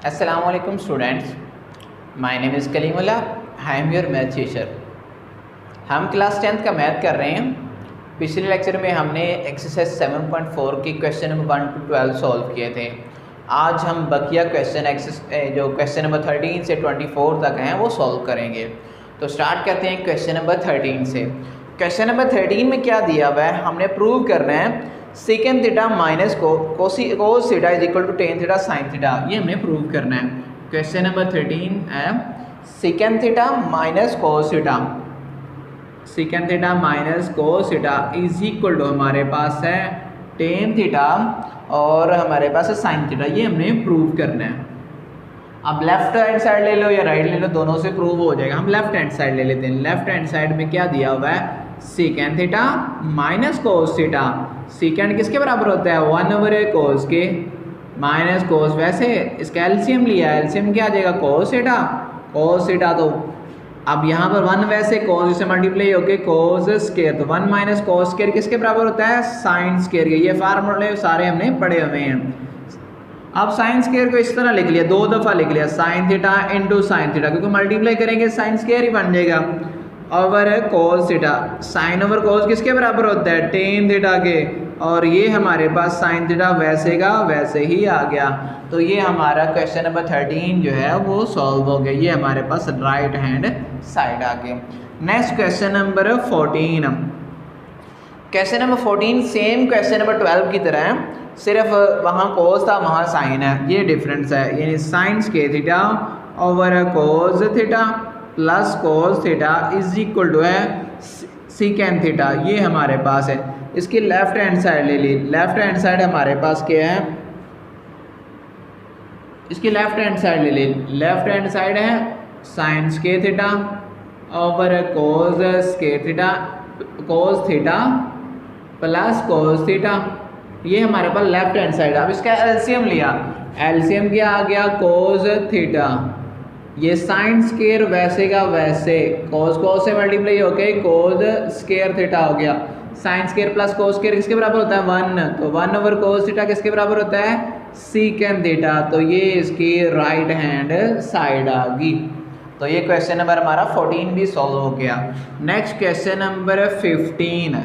Assalamu alaikum students. My name is Kalimullah. I am your math teacher. हम class 10th का math कर रहे हैं। पिछले लेक्चर में हमने एक्सरसाइज 7.4 की क्वेश्चन नंबर 1 to 12 सॉल्व किए थे। आज हम बकिया क्वेश्चन जो क्वेश्चन नंबर 13 से 24 तक हैं वो सॉल्व करेंगे। तो स्टार्ट करते हैं क्वेश्चन नंबर 13 से। क्वेश्चन नंबर 13 में क्या दिया हुआ है, हमने प्रूव करना है second theta minus cos theta is equal to tan theta sine theta. ये हमने प्रूव करना है। क्वेश्चन नंबर 13 है second theta minus cos theta, second theta minus cos theta is equal to हमारे पास है टेन थीटा और हमारे पास है साइन थीटा। ये हमने प्रूव करना है। अब लेफ्ट हैंड साइड ले लो या राइट ले लो, दोनों से प्रूव हो जाएगा। हम लेफ्ट हैंड साइड ले लेते हैं। लेफ्ट हैंड साइड में क्या दिया हुआ है, second theta minus cos theta. Second किसके बराबर होता है, 1/कोस के माइनस कोस। वैसे इसका एलसीएम लिया है, एलसीएम क्या आ जाएगा, कोस थीटा। कोस थीटा तो अब यहाँ पर 1 वैसे कोस से मल्टीप्लाई होके कोस स्क्वायर, तो 1 माइनस कोस स्क्वायर किसके बराबर होता है, साइन स्क्वायर के। ये फार्मूले सारे हमने पढ़े हुए हैं। अब साइन स्क्वायर को इस तरह लिख लिया, 2 दफ़ा लिख लिया, sign theta into sine theta, क्योंकि मल्टीप्लाई करेंगे साइन स्क्वायर ही बन जाएगा। ओवर है कोस थीटा, साइन ओवर कोस किसके बराबर होता है, टेन थीटा के। और ये हमारे पास साइन थीटा वैसे का वैसे ही आ गया। तो ये हमारा क्वेश्चन नंबर 13 जो है वो सॉल्व हो गया। ये हमारे पास राइट हैंड साइड आ गया। Next question number 14। Question number 14 same question number 12 की तरह है, सिर्फ वहाँ कोस था वहाँ साइन है। ये डिफरेंस है, यानी sine square theta over cos theta plus cos theta is equal to है सीकेंड थीटा। ये हमारे पास है। इसकी लेफ्ट हैंड साइड ले ली। लेफ्ट हैंड साइड हमारे पास क्या है, इसकी लेफ्ट हैंड साइड ले ली। लेफ्ट हैंड साइड है साइन स्क्वायर थीटा ओवर कोस square theta, cos theta plus cos theta. ये हमारे पास लेफ्ट हैंड साइड। अब इसका एलसीएम लिया, एलसीएम क्या आ गया, कोस थीटा। ये साइन स्क्वायर वैसे का वैसे, कोस कोस से मल्टीप्लाई होके कोस स्क्वायर थीटा हो गया। Sine square plus cos square किसके बराबर होता है, 1। तो 1/कोस थीटा किसके बराबर होता है, सीकेंड थीटा। तो ये इसकी राइट हैंड साइड आ गई। तो ये क्वेश्चन नंबर हमारा 14 भी सॉल्व हो गया। Next question number 15।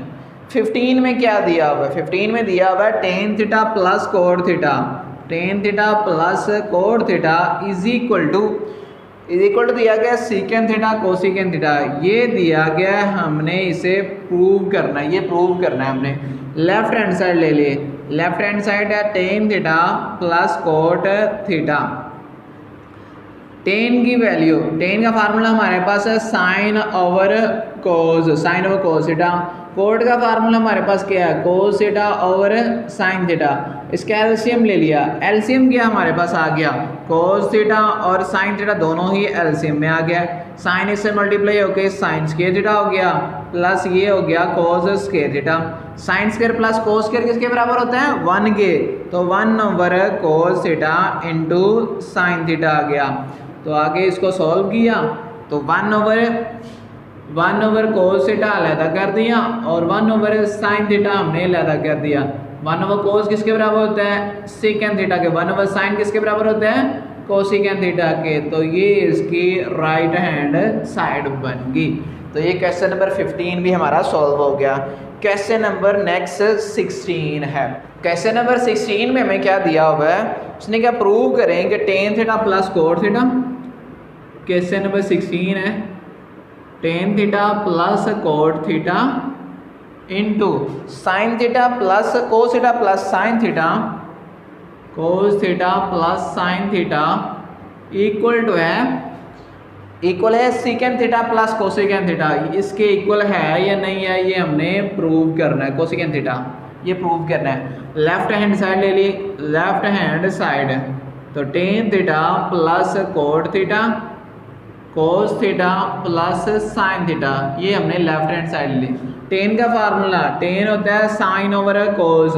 15 में क्या दिया हुआ है, 15 में दिया हुआ है tan theta plus code theta. Tan theta plus code theta is equal to दिया गया सीकेंड थीटा कोसिकेंड थीटा। ये दिया गया, हमने इसे प्रूव करना है। ये प्रूव करना है हमने। लेफ्ट हैंड साइड ले लिए। लेफ्ट हैंड साइड है tan theta plus cot theta. Tan की वैल्यू, टेन का फार्मूला हमारे पास है sine over cos, sine over cos theta. Cot का फार्मूला हमारे पास क्या है, cos theta over sine theta. इसका एलसीएम ले लिया। एलसीएम क्या हमारे पास आ गया, कोस थीटा और साइन थीटा दोनों ही एलसीएम में आ गया। साइन इससे मल्टीप्लाई होकर साइन स्क्वायर थीटा हो गया प्लस ये हो गया कोस square theta. Sign square plus cos square किसके बराबर होता है, 1 के। तो 1/कोस थीटा इंटू साइन थीटा आ गया। तो आगे इसको सॉल्व किया तो 1/कोस थीटा अलहदा कर दिया और 1/साइन थीटा हमने अलहदा कर दिया। 1/कोस किसके बराबर होता है, सेकेंड थीटा के। 1/साइन किसके बराबर होता है, कोसिकेंड थीटा के। तो ये इसकी राइट हैंड साइड बन गई। तो ये क्वेश्चन नंबर 15 भी हमारा सॉल्व हो गया। क्वेश्चन नंबर नेक्स्ट 16 है। क्वेश्चन नंबर 16 में हमें क्या दिया हुआ है, उसने क्या प्रूव करें कि tan theta plus cot theta. Question number 16 है tan theta plus cot theta into sine theta plus cos theta plus sine theta, cos theta plus sine theta equal है सीकेंड थीटा प्लस कोसिकेंड थीटा। इसके equal है या नहीं है, ये हमने prove करना है। कोसिकेंड थीटा ये प्रूव करना है। लेफ्ट हैंड साइड ले ली। लेफ्ट हैंड साइड तो ten theta plus cot theta cos theta plus sine theta, ये हमने लेफ्ट हैंड साइड ली। टेन का फार्मूला, टेन होता है साइन ओवर कोस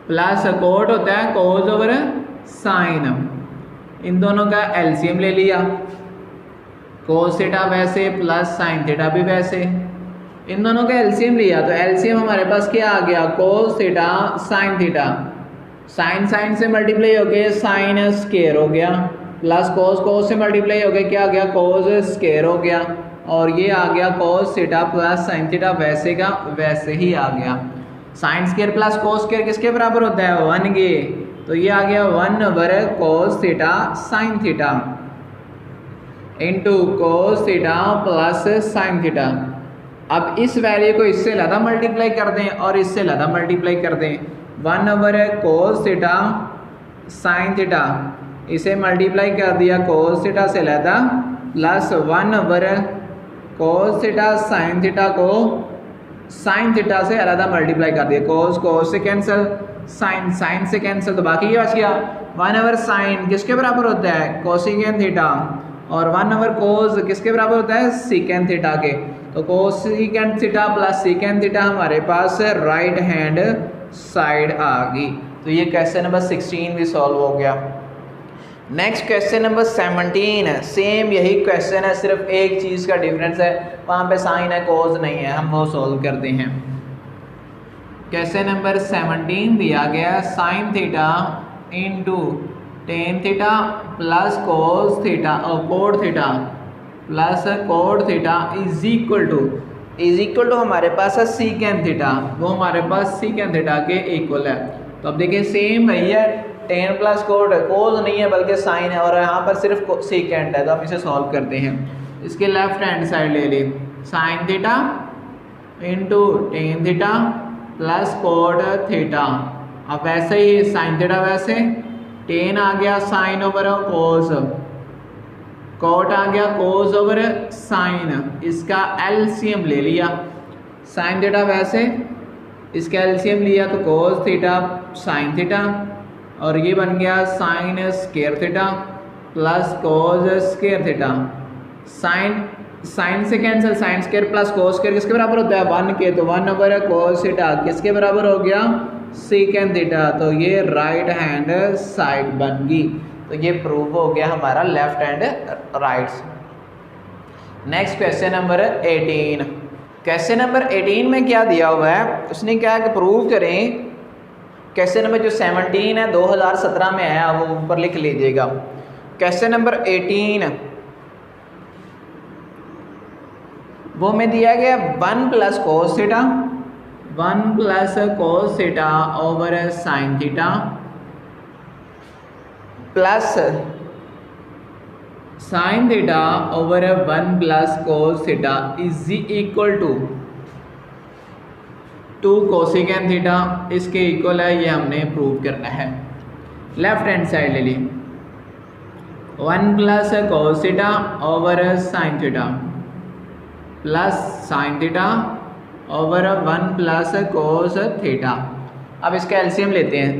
प्लस कोट होता है कोस ओवर साइन। इन दोनों का एलसीएम ले लिया। कोस थीटा वैसे प्लस साइन थीटा भी वैसे, इन दोनों का एलसीएम लिया। तो एलसीएम हमारे पास क्या आ गया, cos theta sine theta. Sine sine से मल्टीप्लाई हो गया साइन स्केयर हो गया, प्लस कोस कोस से मल्टीप्लाई हो गया क्या आ गया कोस स्केयर हो गया, और ये आ गया cos theta plus sine theta वैसे का वैसे ही आ गया। Sine square plus cos square किसके बराबर होता है 1 के, तो ये आ गया 1 कोस theta sine theta into cos theta plus sine theta. अब इस वैल्यू को इससे ज़्यादा मल्टीप्लाई कर दें और इससे ज़्यादा मल्टीप्लाई कर दें, 1 कोस थीटा साइन थीटा इसे मल्टीप्लाई कर दिया कोस थीटा से ज़्यादा, प्लस 1 कोस थीटा साइन थीटा को साइन थीटा से अलग मल्टीप्लाई कर दिया, कोस कोस से कैंसिल साइन साइन से कैंसिल, तो बाकी ये बच गया 1 साइन किसके बराबर होता है कोसिकेन थीटा, और 1 कोस किसके बराबर होता है सीकेन थीटा के, तो कोसिकेन थीटा प्लस सीकेन थीटा हमारे पास राइट हैंड साइड आ गई। तो ये क्वेश्चन नंबर 16 भी सॉल्व हो गया। नेक्स्ट क्वेश्चन नंबर 17, सेम यही क्वेश्चन है, सिर्फ एक चीज़ का डिफरेंस है, वहाँ पे साइन है कोस नहीं है, हम वो सॉल्व करते हैं। क्वेश्चन नंबर 17 दिया गया sine theta into tan theta plus cos theta और cot theta plus code theta is equal to हमारे पास है सीकेन थीटा, वो हमारे पास सीकेन थीटा के इक्वल है। तो अब देखिए सेम वही है, टेन प्लस कोड कोस नहीं है बल्कि साइन है, और यहाँ पर सिर्फ सीकेंट है, तो हम इसे सॉल्व करते हैं। इसके लेफ्ट हैंड साइड ले ली sine theta into tan theta plus code theta, अब वैसे ही साइन थीटा वैसे, टेन आ गया साइन ओवर कोस, कोट आ गया कोस ओवर साइन, इसका एलसीएम ले लिया, साइन थीटा वैसे इसका एलसीएम लिया तो कोस थीटा साइन थीटा, और ये बन गया sine square theta plus cos square theta, sine से cancel, sine square plus cos square किसके बराबर होता है 1 के, तो 1 कोस थीटा किसके बराबर हो गया सीकेंड थीटा, तो ये राइट हैंड साइड बन गई। तो ये प्रूव हो गया हमारा left hand right. Next question number 18, question number 18 में क्या दिया हुआ है, उसने क्या कि प्रूव करें, क्वेश्चन नंबर जो 17 है 2017 में आया वो ऊपर लिख लीजिएगा। क्वेश्चन नंबर 18 वो में दिया गया 1 plus cos theta, 1 plus cos theta over sine theta plus sine theta over 1 plus cos theta is equal to 2 cosecant theta, इसके इक्वल है, ये हमने प्रूव करना है। लेफ्ट हैंड साइड ले ली 1 plus cos theta over sine theta plus sine theta over 1 plus cos theta. अब इसका LCM लेते हैं,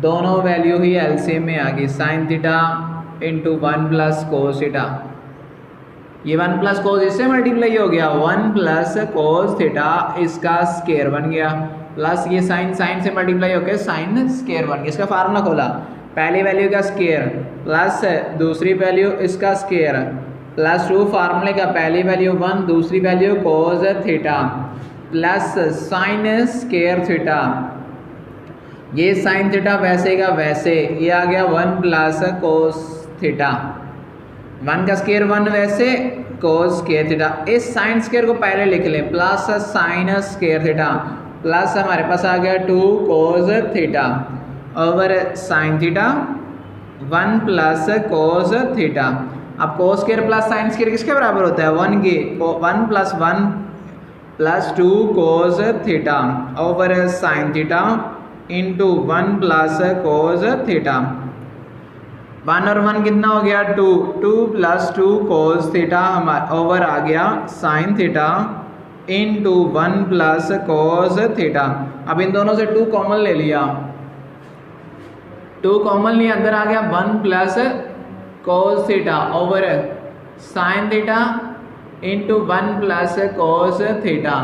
दोनों वैल्यू ही एलसीएम में आ गई, sign theta into 1 plus cos theta, ये 1 प्लस कोस इससे मल्टीप्लाई हो गया 1 प्लस कोस थीटा, इसका स्केयर बन गया, प्लस ये साइन साइन से मल्टीप्लाई हो गया साइन स्केयर बन गया। इसका फार्मूला खोला, पहली वैल्यू का स्केयर प्लस दूसरी वैल्यू इसका स्केयर प्लस 2 फार्मूले का पहली वैल्यू 1 दूसरी वैल्यू कोस theta plus sine square theta, ये साइन थीटा वैसे का वैसे, ये आ गया 1 प्लस कोस थीटा, 1 का स्केयर 1 वैसे कोस स्केयर थीटा, इस साइन स्केयर को पहले लिख लें plus sine square theta plus हमारे पास आ गया 2 cos theta over sine theta 1 plus cos theta. अब cos square plus sine square किसके बराबर होता है 1 के, 1 plus 1 plus 2 cos theta over sine theta into 1 plus cos theta, 1 और 1 कितना हो गया 2, 2 प्लस 2 कोस थीटा हमारा ओवर आ गया sine theta into 1 plus cos theta. अब इन दोनों से 2 कॉमन ले लिया, 2 कॉमन लिया, अंदर आ गया 1 plus cos theta over sine theta into 1 plus cos theta,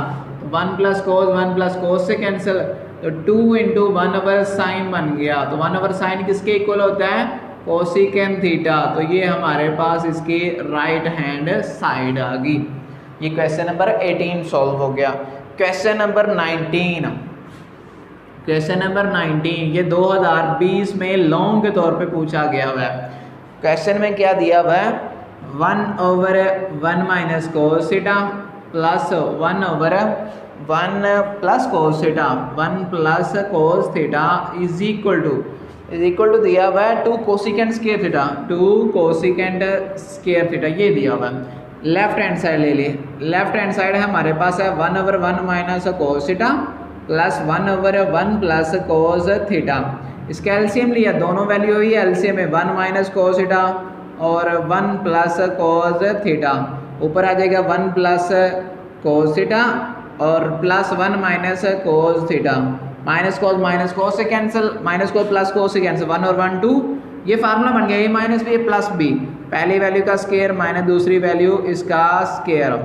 1 plus cos से कैंसिल, तो 2 इंटू 1 ओवर साइन बन गया, तो 1 ओवर साइन किसके इक्वल होता है कोसिकेन थीटा, तो ये हमारे पास इसकी राइट हैंड साइड आ गई। ये क्वेश्चन नंबर 18 सॉल्व हो गया। क्वेश्चन नंबर 19, क्वेश्चन नंबर 19 ये 2020 में लॉन्ग के तौर पे पूछा गया हुआ है। क्वेश्चन में क्या दिया हुआ है, 1/1 minus cos theta plus 1/1 plus cos theta 1 plus cos theta is equal to दिया हुआ है 2 cosecant square theta 2 cosecant square theta, ये दिया हुआ है। लेफ्ट हैंड साइड ले लिए, लेफ्ट हैंड साइड हमारे पास है 1/1 minus cos theta plus 1/1 plus cos theta. इसका एलसीएम लिया, दोनों वैल्यू हुई एलसीएम में 1 माइनस कोस थीटा और 1 प्लस कोस थीटा, ऊपर आ जाएगा 1 प्लस कोस थीटा और plus 1 minus cos theta, minus cos से cancel, minus cos plus cos से कैंसिल, 1 और 1 2, ये फार्मूला बन गया, ए माइनस बी प्लस बी, पहली वैल्यू का स्केयर माइनस दूसरी वैल्यू इसका स्केयर,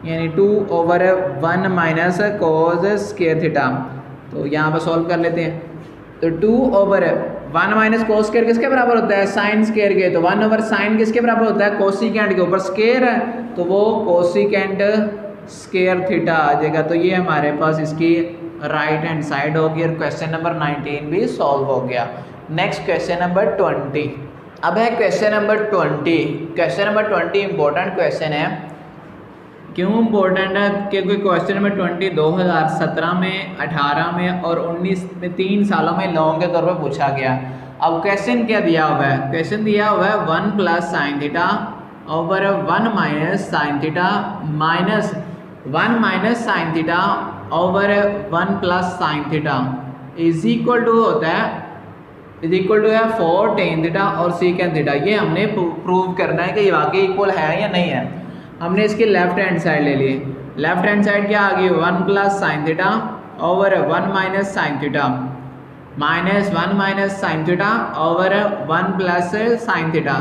यानी 2/1 माइनस कोस स्केयर थीटा। तो यहाँ पर सॉल्व कर लेते हैं। तो 2/1 माइनस कोस स्केयर किसके बराबर होता है, साइन स्केयर के, तो 1/sin किसके बराबर होता है, कोसिकेंट के, ऊपर स्केयर है तो वो कोसिकेंट स्केयर थीटा आ जाएगा। तो ये हमारे पास इसकी राइट हैंड साइड होगी और क्वेश्चन नंबर 19 भी सॉल्व हो गया। नेक्स्ट क्वेश्चन नंबर 20, अब है question number 20। Question number 20 important question है। क्यों इम्पोर्टेंट है, क्योंकि क्वेश्चन नंबर 20 2017 में, 18 में और 19 में 3 सालों में लॉन्ग के तौर पर पूछा गया। अब क्वेश्चन क्या दिया हुआ है, क्वेश्चन दिया हुआ है 1 plus sine theta over 1 minus sine theta minus 1 minus sine theta over 1 plus sine theta is equal to होता है, इज इक्वल टू है 4 टेन थीटा और सीकेंट थीटा। ये हमने प्रूव करना है कि ये वाकई इक्वल है या नहीं है। हमने इसकी लेफ्ट हैंड साइड ले ली, लेफ्ट हैंड साइड क्या आ गई, 1 plus sine theta over 1 minus sine theta minus 1 minus sine theta over 1 plus sine theta.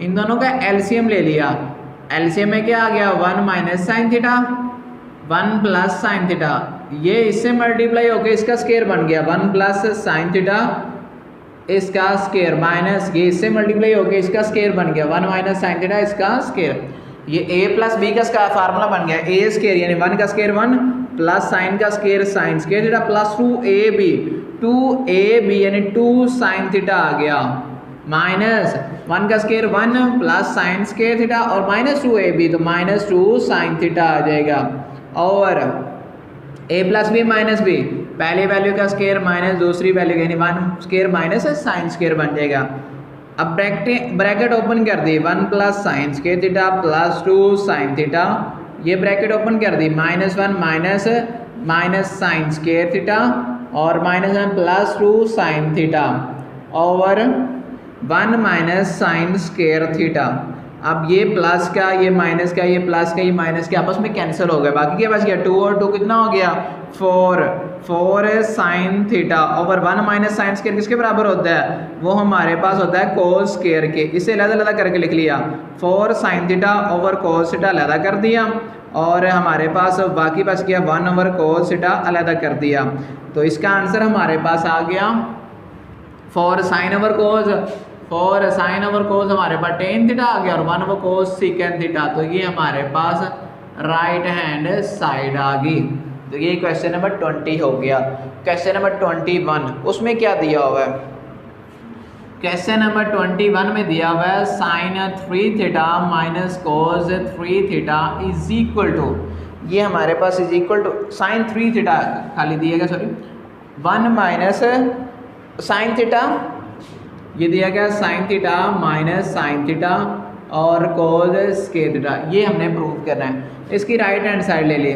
इन दोनों का एलसीएम ले लिया, एलसीएम में क्या आ गया, 1 minus sine theta 1 plus sine theta, ये इससे मल्टीप्लाई होकर इसका स्केयर बन गया 1 प्लस साइन थीटा इसका स्केयर माइनस ये इससे मल्टीप्लाई होकर इसका स्केयर बन गया 1 माइनस साइन थीटा इसका स्केयर। ये a प्लस बी का फार्मूला बन गया, ए स्केयर यानी 1 का स्केयर 1 प्लस साइन का square sine square theta plus 2ab यानी 2 साइन थीटा आ गया माइनस 1 का square 1 plus sine square theta और माइनस 2ab तो माइनस 2 साइन थीटा आ जाएगा। और a plus B minus B, पहली वैल्यू का स्केयर माइनस दूसरी वैल्यू यानी 1 स्केयर माइनस साइन स्केयर बन जाएगा। अब ब्रैकेट ओपन कर दी, 1 plus sine square theta plus 2 sign theta, ये ब्रैकेट ओपन कर दी, -1 माइनस साइन स्केयर थीटा और -1 plus 2 sign theta over 1 minus sign square theta. अब ये प्लस का ये माइनस का ये प्लस का ये माइनस के आपस में कैंसिल हो गया, बाकी क्या बच गया 2 और 2 कितना हो गया 4 sign theta over 1 minus sign square किसके बराबर होता है, वो हमारे पास होता है कोस स्केयर के। इसे अलग-अलग करके लिख लिया, 4 sign theta over cos theta अलग कर दिया और हमारे पास बाकी बच गया 1 ओवर कोस थीटा अलग कर दिया। तो इसका आंसर हमारे पास आ गया 4 साइन ओवर कोस हमारे पास टेन थीटा आ गया और 1 ओवर कोस सीकेंट थीटा। तो ये हमारे पास राइट हैंड साइड आ गई। तो ये क्वेश्चन नंबर 20 हो गया। क्वेश्चन नंबर 21 उसमें क्या दिया हुआ है, क्वेश्चन नंबर 21 में दिया हुआ है sine 3 theta minus cos 3 theta is equal to, ये हमारे पास is equal to sine 3 theta खाली दिएगा, सॉरी 1 माइनस साइन थीटा, ये दिया गया sine theta minus sine theta और कोस स्क्वायर थीटा, ये हमने प्रूव करना है। इसकी राइट हैंड साइड ले लिए,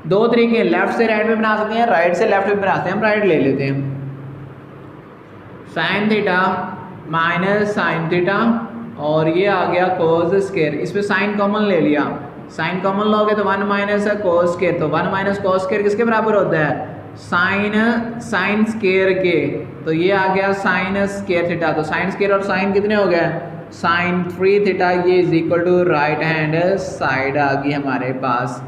दो तरीके लेफ्ट से राइट में बना सकते हैं, राइट से लेफ्ट में बनाते हैं, हम राइट ले लेते हैं। Sign theta minus sine theta और ये आ गया कोस स्क्वायर, इसमें साइन कॉमन ले लिया, साइन कॉमन लोगे तो 1 माइनस कोस स्क्वायर, तो 1 माइनस कोस स्क्वायर किसके बराबर होता है साइन स्क्वायर के, तो ये आ गया साइन स्क्वायर थीटा। तो साइन स्क्वायर और साइन कितने हो गए साइन 3 थीटा, ये is equal to right hand side आ गई हमारे पास।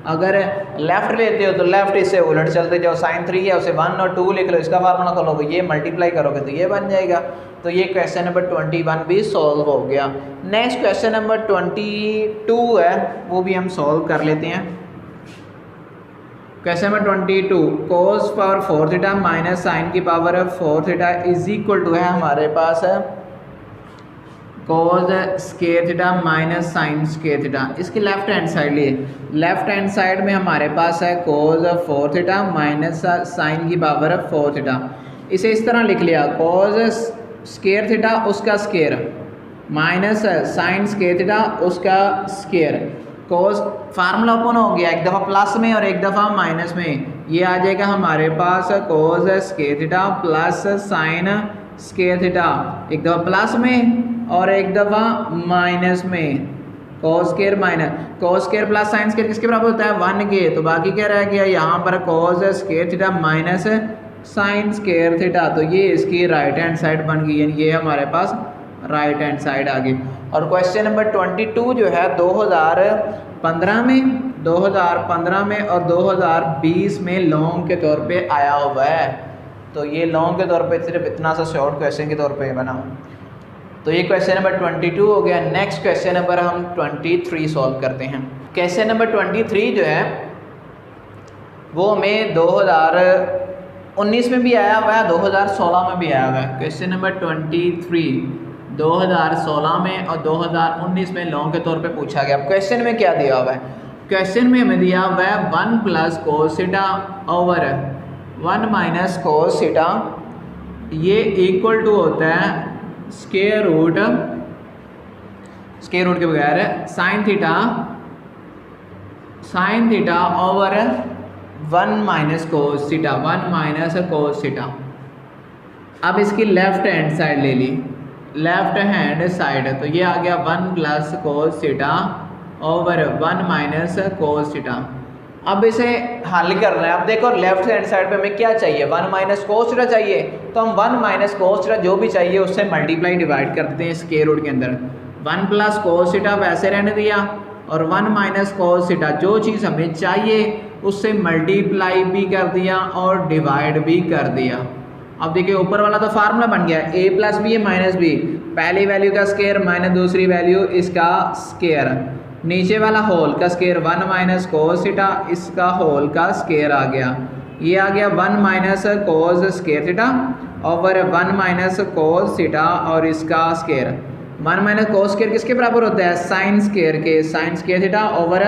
अगर लेफ्ट लेते हो तो लेफ्ट इससे उलट चलते जाओ, साइन 3 है उसे 1 और 2 लिख लो, इसका फार्मूला खोलोगे ये मल्टीप्लाई करोगे तो ये बन जाएगा। तो ये क्वेश्चन नंबर 21 भी सॉल्व हो गया। नेक्स्ट क्वेश्चन नंबर 22 है, वो भी हम सॉल्व कर लेते हैं। Question number 22 cos power 4 theta minus sine की power 4 theta is equal to है हमारे पास cos square theta minus sine square theta. इसकी लेफ्ट हैंड साइड लिए, लेफ्ट हैंड साइड में हमारे पास है cos 4 थीटा माइनस साइन की पावर 4 थीटा। इसे इस तरह लिख लिया cos स्क्वायर थीटा उसका square minus sine square theta उसका स्क्वायर। cos फार्मूला ओपन हो गया, एक दफ़ा प्लस में और एक दफ़ा माइनस में, ये आ जाएगा हमारे पास cos square theta plus sign square theta, एक दफ़ा प्लस में और एक दफ़ा माइनस में। cos square minus cos square plus sine square किसके बराबर होता है 1 के, तो बाकी क्या रह गया यहाँ पर cos square theta minus sine square theta. तो ये इसकी राइट हैंड साइड बन गई, यानी ये हमारे पास राइट हैंड साइड आ गई। और क्वेश्चन नंबर 22 जो है 2015 में और 2020 में लॉन्ग के तौर पे आया हुआ है। तो ये लॉन्ग के तौर पे सिर्फ इतना सा शॉर्ट क्वेश्चन के तौर पे बना। तो ये क्वेश्चन नंबर 22 हो गया। नेक्स्ट क्वेश्चन नंबर हम 23 सॉल्व करते हैं। क्वेश्चन नंबर 23 जो है वो हमें 2019 में भी आया हुआ है, 2016 में भी आया हुआ है। क्वेश्चन नंबर 23 2016 में और 2019 में लॉन्ग के तौर पे पूछा गया। क्वेश्चन में क्या दिया हुआ है? क्वेश्चन में हमें दिया हुआ है 1 plus cos theta over 1 minus cos theta, ये इक्वल टू होता है स्क्वायर रूट के बगैर sign theta over 1 minus cos theta, 1 minus cos theta. अब इसकी लेफ्ट हैंड साइड ले ली, लेफ्ट हैंड साइड, तो ये आ गया 1 plus cos theta over 1 minus cos theta. अब इसे हल करना है। अब देखो लेफ्ट हैंड साइड पे हमें क्या चाहिए, 1 माइनस कोस थीटा चाहिए, तो हम 1 माइनस कोस थीटा जो भी चाहिए उससे मल्टीप्लाई डिवाइड कर देते हैं स्क्वायर रूट के अंदर। 1 प्लस कोस थीटा वैसे रहने दिया और 1 माइनस कोस थीटा जो चीज़ हमें चाहिए उससे मल्टीप्लाई भी कर दिया और डिवाइड भी कर दिया। अब देखिए ऊपर वाला तो फार्मूला बन गया, a plus B minus B, पहली वैल्यू का स्क्वायर माइनस दूसरी वैल्यू इसका स्क्वायर, नीचे वाला होल का स्क्वायर 1 माइनस कोस थीटा, इसका होल का स्क्वायर आ गया। ये आ गया 1 minus cos square theta over 1 minus cos theta और इसका स्क्वायर। 1 माइनस कोस स्क्वायर किसके बराबर होता है साइन स्क्वायर के, sign square theta over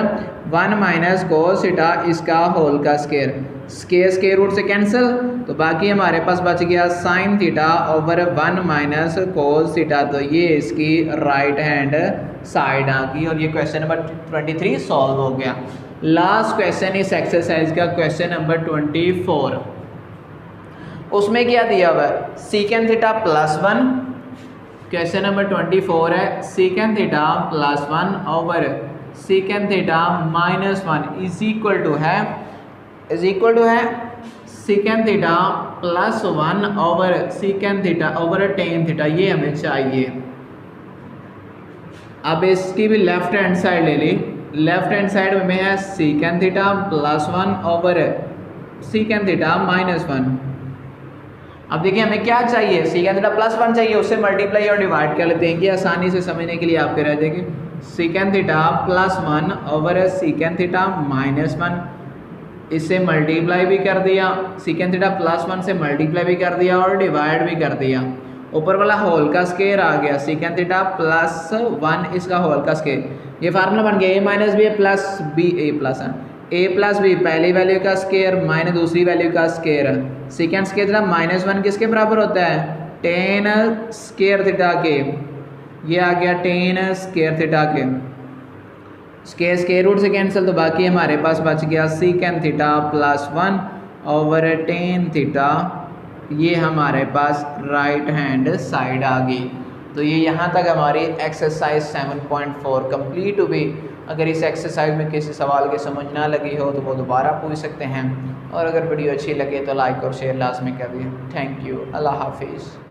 1 minus cos theta इसका होल का स्क्वायर। स्क्वायर रूट से कैंसिल, तो बाकी हमारे पास बच गया sine theta over 1 minus cos theta. तो ये इसकी राइट हैंड साइड आ गई और ये क्वेश्चन नंबर 23 सॉल्व हो गया। लास्ट क्वेश्चन इस एक्सरसाइज का क्वेश्चन नंबर 24, उसमें क्या दिया हुआ है सीकेंड थीटा प्लस 1। क्वेश्चन नंबर 24 है सीकेंड theta plus 1 over secant theta minus 1 is equal to है सीकेंड theta plus 1 over secant theta over tan theta, ये हमें चाहिए। अब इसकी भी लेफ्ट हैंड साइड ले ली, लेफ्ट हैंड साइड में है सीकेंड theta plus 1 over secant theta minus 1। अब देखिए हमें क्या चाहिए, सीकेंड थीटा प्लस 1 चाहिए, उससे मल्टीप्लाई और डिवाइड कर लेते हैं कि आसानी से समझने के लिए आपके रह जाएगी। सीकेंड theta plus 1 over secant theta minus 1, इससे मल्टीप्लाई भी कर दिया, सीकेंड थीटा प्लस 1 से मल्टीप्लाई भी कर दिया और डिवाइड भी कर दिया। ऊपर वाला होल का स्क्वायर आ गया सीकेंड थीटा प्लस 1 इसका होल का स्क्वायर। ये फार्मूला बन गया a minus B plus B A plus B, पहली वैल्यू का स्क्वायर माइनस दूसरी वैल्यू का square. Second square theta minus 1 किसके बराबर होता है टेन स्क्वायर थीटा के, ये आ गया टेन स्क्वायर थीटा के। स्क्वायर रूट से कैंसिल, तो बाकी हमारे पास बच गया सीकेंड theta plus 1 over tan theta, ये हमारे पास राइट हैंड साइड आ गई। तो ये यहाँ तक हमारी एक्सरसाइज 7.4 कंप्लीट हुई। अगर इस एक्सरसाइज में किसी सवाल की समझ ना लगी हो तो वो दोबारा पूछ सकते हैं, और अगर वीडियो अच्छी लगे तो लाइक और शेयर लाजमी कर दिए। थैंक यू, अल्लाह हाफिज़।